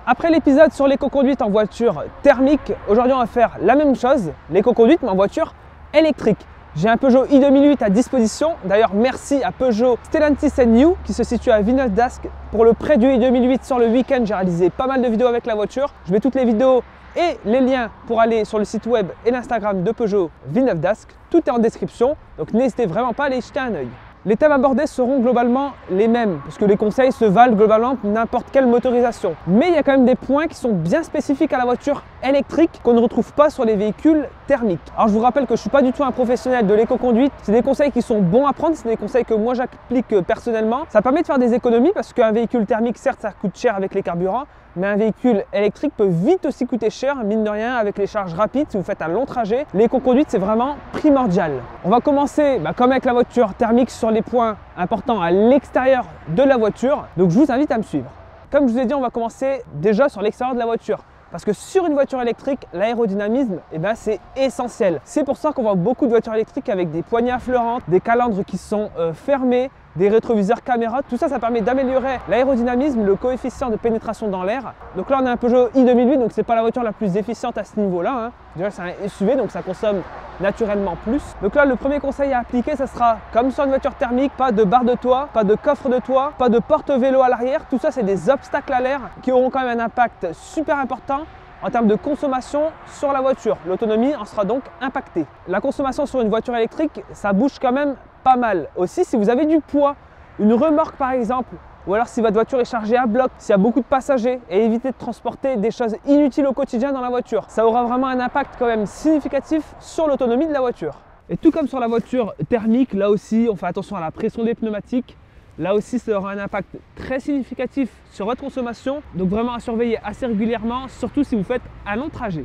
Après l'épisode sur l'éco-conduite en voiture thermique, aujourd'hui on va faire la même chose, l'éco-conduite mais en voiture électrique. J'ai un Peugeot i2008 à disposition. D'ailleurs, merci à Peugeot Stellantis & New qui se situe à Villeneuve d'Ascq. Pour le prêt du i2008 sur le week-end, j'ai réalisé pas mal de vidéos avec la voiture. Je mets toutes les vidéos et les liens pour aller sur le site web et l'Instagram de Peugeot Villeneuve d'Ascq. Tout est en description, donc n'hésitez vraiment pas à aller jeter un œil. Les thèmes abordés seront globalement les mêmes, parce que les conseils se valent globalement pour n'importe quelle motorisation. Mais il y a quand même des points qui sont bien spécifiques à la voiture électrique qu'on ne retrouve pas sur les véhicules thermiques. Alors je vous rappelle que je ne suis pas du tout un professionnel de l'éco-conduite, c'est des conseils qui sont bons à prendre, c'est des conseils que moi j'applique personnellement. Ça permet de faire des économies parce qu'un véhicule thermique, certes ça coûte cher avec les carburants, mais un véhicule électrique peut vite aussi coûter cher, mine de rien, avec les charges rapides. Si vous faites un long trajet, l'éco-conduite c'est vraiment primordial. On va commencer, comme avec la voiture thermique, sur les points importants à l'extérieur de la voiture. Donc je vous invite à me suivre. Comme je vous ai dit, on va commencer déjà sur l'extérieur de la voiture. Parce que sur une voiture électrique, l'aérodynamisme, c'est essentiel. C'est pour ça qu'on voit beaucoup de voitures électriques avec des poignées affleurantes, des calandres qui sont fermés, des rétroviseurs caméra. Tout ça, ça permet d'améliorer l'aérodynamisme, le coefficient de pénétration dans l'air. Donc là, on a un Peugeot i2008, donc c'est pas la voiture la plus efficiente à ce niveau-là. Déjà, c'est un SUV, donc ça consomme naturellement plus. Donc là, le premier conseil à appliquer, ça sera comme sur une voiture thermique, pas de barre de toit, pas de coffre de toit, pas de porte-vélo à l'arrière. Tout ça, c'est des obstacles à l'air qui auront quand même un impact super important en termes de consommation sur la voiture. L'autonomie en sera donc impactée. La consommation sur une voiture électrique, ça bouge quand même pas mal. Aussi, si vous avez du poids, une remorque par exemple, ou alors si votre voiture est chargée à bloc, s'il y a beaucoup de passagers, et évitez de transporter des choses inutiles au quotidien dans la voiture. Ça aura vraiment un impact quand même significatif sur l'autonomie de la voiture. Et tout comme sur la voiture thermique, là aussi, on fait attention à la pression des pneumatiques. Là aussi, ça aura un impact très significatif sur votre consommation. Donc vraiment à surveiller assez régulièrement, surtout si vous faites un long trajet.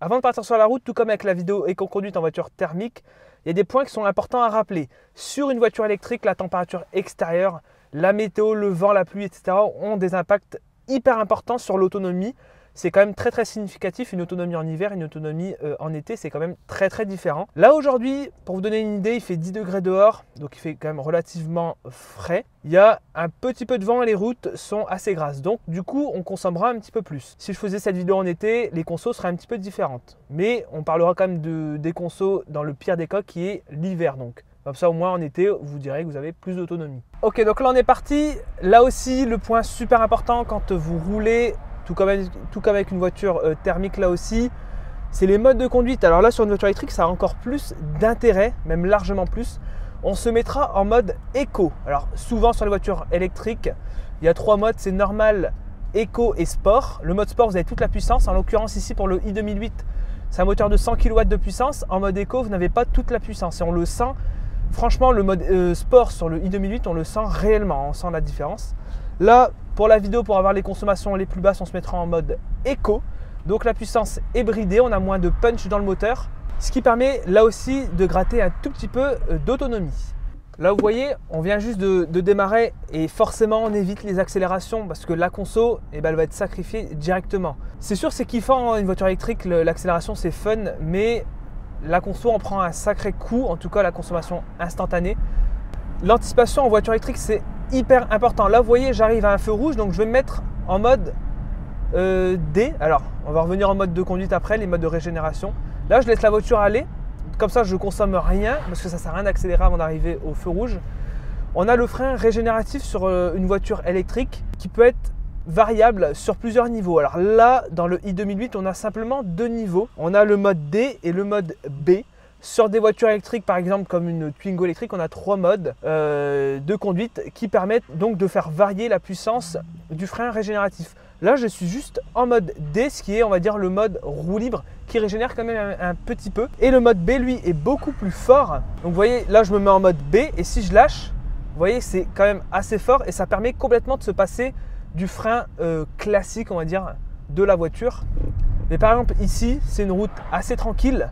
Avant de partir sur la route, tout comme avec la vidéo éco-conduite en voiture thermique, il y a des points qui sont importants à rappeler. Sur une voiture électrique, la température extérieure, la météo, le vent, la pluie, etc. ont des impacts hyper importants sur l'autonomie. C'est quand même très significatif, une autonomie en hiver, une autonomie en été, c'est quand même très différent. Là aujourd'hui, pour vous donner une idée, il fait 10 degrés dehors, donc il fait quand même relativement frais. Il y a un petit peu de vent et les routes sont assez grasses, donc du coup on consommera un petit peu plus. Si je faisais cette vidéo en été, les consos seraient un petit peu différentes. Mais on parlera quand même des consos dans le pire des cas qui est l'hiver donc. Comme ça, au moins en été, vous direz que vous avez plus d'autonomie. Ok, donc là on est parti. Là aussi, le point super important quand vous roulez, tout comme avec une voiture thermique là aussi, c'est les modes de conduite. Alors là, sur une voiture électrique, ça a encore plus d'intérêt, même largement plus. On se mettra en mode éco. Alors souvent sur les voitures électriques, il y a 3 modes, c'est normal, éco et sport. Le mode sport, vous avez toute la puissance. En l'occurrence ici pour le i2008, c'est un moteur de 100 kW de puissance. En mode éco, vous n'avez pas toute la puissance et on le sent. Franchement, le mode sport sur le i2008, on le sent réellement, on sent la différence. Là, pour la vidéo, pour avoir les consommations les plus basses, on se mettra en mode éco. Donc la puissance est bridée, on a moins de punch dans le moteur, ce qui permet là aussi de gratter un tout petit peu d'autonomie. Là, vous voyez, on vient juste de démarrer et forcément, on évite les accélérations parce que la conso, elle va être sacrifiée directement. C'est sûr, c'est kiffant, une voiture électrique, l'accélération, c'est fun, mais la conso en prend un sacré coup, en tout cas la consommation instantanée. L'anticipation en voiture électrique, c'est hyper important. Là, vous voyez, j'arrive à un feu rouge, donc je vais me mettre en mode D. Alors, on va revenir en mode de conduite après, les modes de régénération. Là, je laisse la voiture aller. Comme ça, je ne consomme rien parce que ça ne sert à rien d'accélérer avant d'arriver au feu rouge. On a le frein régénératif sur une voiture électrique qui peut être variable sur plusieurs niveaux. Alors là, dans le i2008, on a simplement 2 niveaux. On a le mode D et le mode B. Sur des voitures électriques, par exemple comme une Twingo électrique, on a 3 modes de conduite qui permettent donc de faire varier la puissance du frein régénératif. Là, je suis juste en mode D, ce qui est, on va dire, le mode roue libre qui régénère quand même un petit peu. Et le mode B, lui, est beaucoup plus fort. Donc, vous voyez, là, je me mets en mode B et si je lâche, vous voyez, c'est quand même assez fort et ça permet complètement de se passer du frein classique, on va dire, de la voiture. Mais par exemple, ici, c'est une route assez tranquille.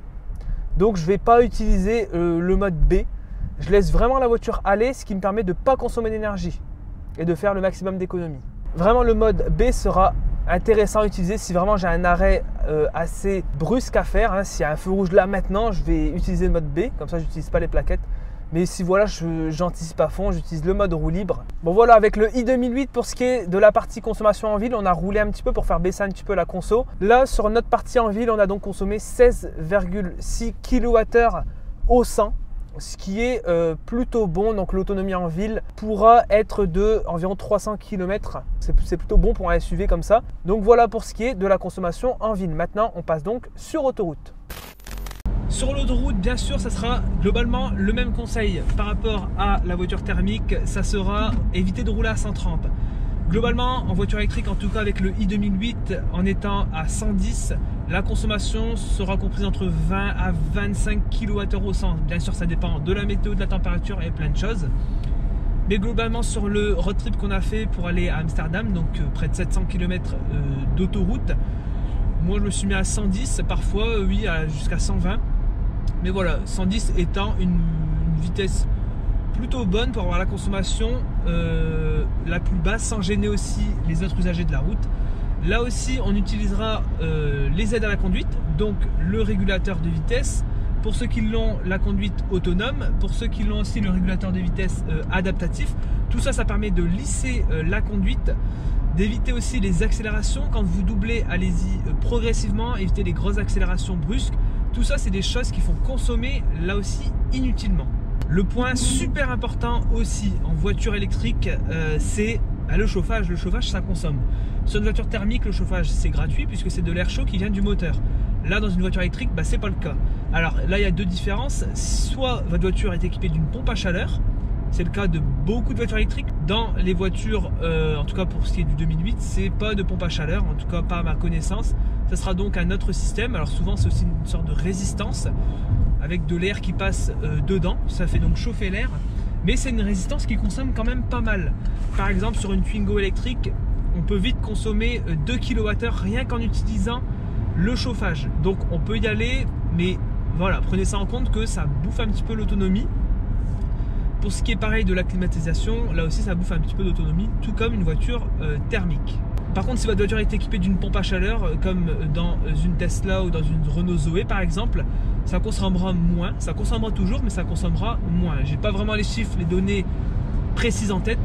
Donc, je ne vais pas utiliser le mode B. Je laisse vraiment la voiture aller, ce qui me permet de ne pas consommer d'énergie et de faire le maximum d'économie. Vraiment, le mode B sera intéressant à utiliser si vraiment j'ai un arrêt assez brusque à faire. S'il y a un feu rouge là maintenant, je vais utiliser le mode B. Comme ça, je n'utilise pas les plaquettes. Mais si voilà, j'anticipe à fond, j'utilise le mode roue libre. Bon voilà, avec le i2008 pour ce qui est de la partie consommation en ville, on a roulé un petit peu pour faire baisser un petit peu la conso. Là, sur notre partie en ville, on a donc consommé 16,6 kWh au 100. Ce qui est plutôt bon. Donc l'autonomie en ville pourra être de environ 300 km. C'est plutôt bon pour un SUV comme ça. Donc voilà pour ce qui est de la consommation en ville. Maintenant, on passe donc sur autoroute. Sur l'autoroute, bien sûr, ça sera globalement le même conseil par rapport à la voiture thermique. Ça sera éviter de rouler à 130. Globalement, en voiture électrique, en tout cas avec le i2008, en étant à 110, la consommation sera comprise entre 20 à 25 kWh au 100. Bien sûr, ça dépend de la météo, de la température et plein de choses. Mais globalement, sur le road trip qu'on a fait pour aller à Amsterdam, donc près de 700 km d'autoroute, moi je me suis mis à 110, parfois oui jusqu'à 120. Mais voilà, 110 étant une vitesse plutôt bonne pour avoir la consommation la plus basse sans gêner aussi les autres usagers de la route. Là aussi, on utilisera les aides à la conduite, donc le régulateur de vitesse. Pour ceux qui l'ont, la conduite autonome. Pour ceux qui l'ont aussi, le régulateur de vitesse adaptatif. Tout ça, ça permet de lisser la conduite, d'éviter aussi les accélérations. Quand vous doublez, allez-y progressivement, évitez les grosses accélérations brusques. Tout ça, c'est des choses qui font consommer là aussi inutilement. Le point super important aussi en voiture électrique, c'est le chauffage. Le chauffage, ça consomme. Sur une voiture thermique, le chauffage, c'est gratuit puisque c'est de l'air chaud qui vient du moteur. Là, dans une voiture électrique, c'est pas le cas. Alors là, il y a deux différences. Soit votre voiture est équipée d'une pompe à chaleur. C'est le cas de beaucoup de voitures électriques. Dans les voitures, en tout cas pour ce qui est du 2008, c'est pas de pompe à chaleur, en tout cas pas à ma connaissance. Ce sera donc un autre système. Alors souvent, c'est aussi une sorte de résistance avec de l'air qui passe dedans. Ça fait donc chauffer l'air. Mais c'est une résistance qui consomme quand même pas mal. Par exemple, sur une Twingo électrique, on peut vite consommer 2 kWh rien qu'en utilisant le chauffage. Donc on peut y aller, mais voilà, prenez ça en compte que ça bouffe un petit peu l'autonomie. Pour ce qui est pareil de la climatisation, là aussi ça bouffe un petit peu d'autonomie, tout comme une voiture thermique. Par contre, si votre voiture est équipée d'une pompe à chaleur, comme dans une Tesla ou dans une Renault Zoé par exemple, ça consommera moins. Ça consommera toujours, mais ça consommera moins. J'ai pas vraiment les chiffres, les données précises en tête,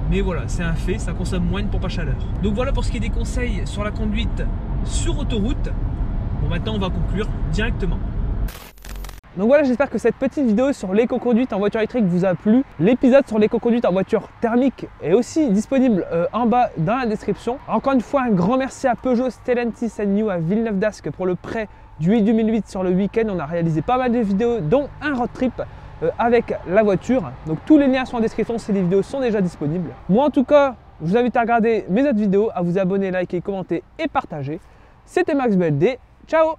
mais voilà, c'est un fait, ça consomme moins une pompe à chaleur. Donc voilà pour ce qui est des conseils sur la conduite sur autoroute. Bon, maintenant on va conclure directement. Donc voilà, j'espère que cette petite vidéo sur l'éco-conduite en voiture électrique vous a plu. L'épisode sur l'éco-conduite en voiture thermique est aussi disponible en bas dans la description. Encore une fois, un grand merci à Peugeot, Stellantis & New à Villeneuve d'Ascq pour le prêt du i2008 sur le week-end. On a réalisé pas mal de vidéos, dont un road trip avec la voiture. Donc tous les liens sont en description si les vidéos sont déjà disponibles. Moi en tout cas, je vous invite à regarder mes autres vidéos, à vous abonner, liker, commenter et partager. C'était Max BLD. Ciao!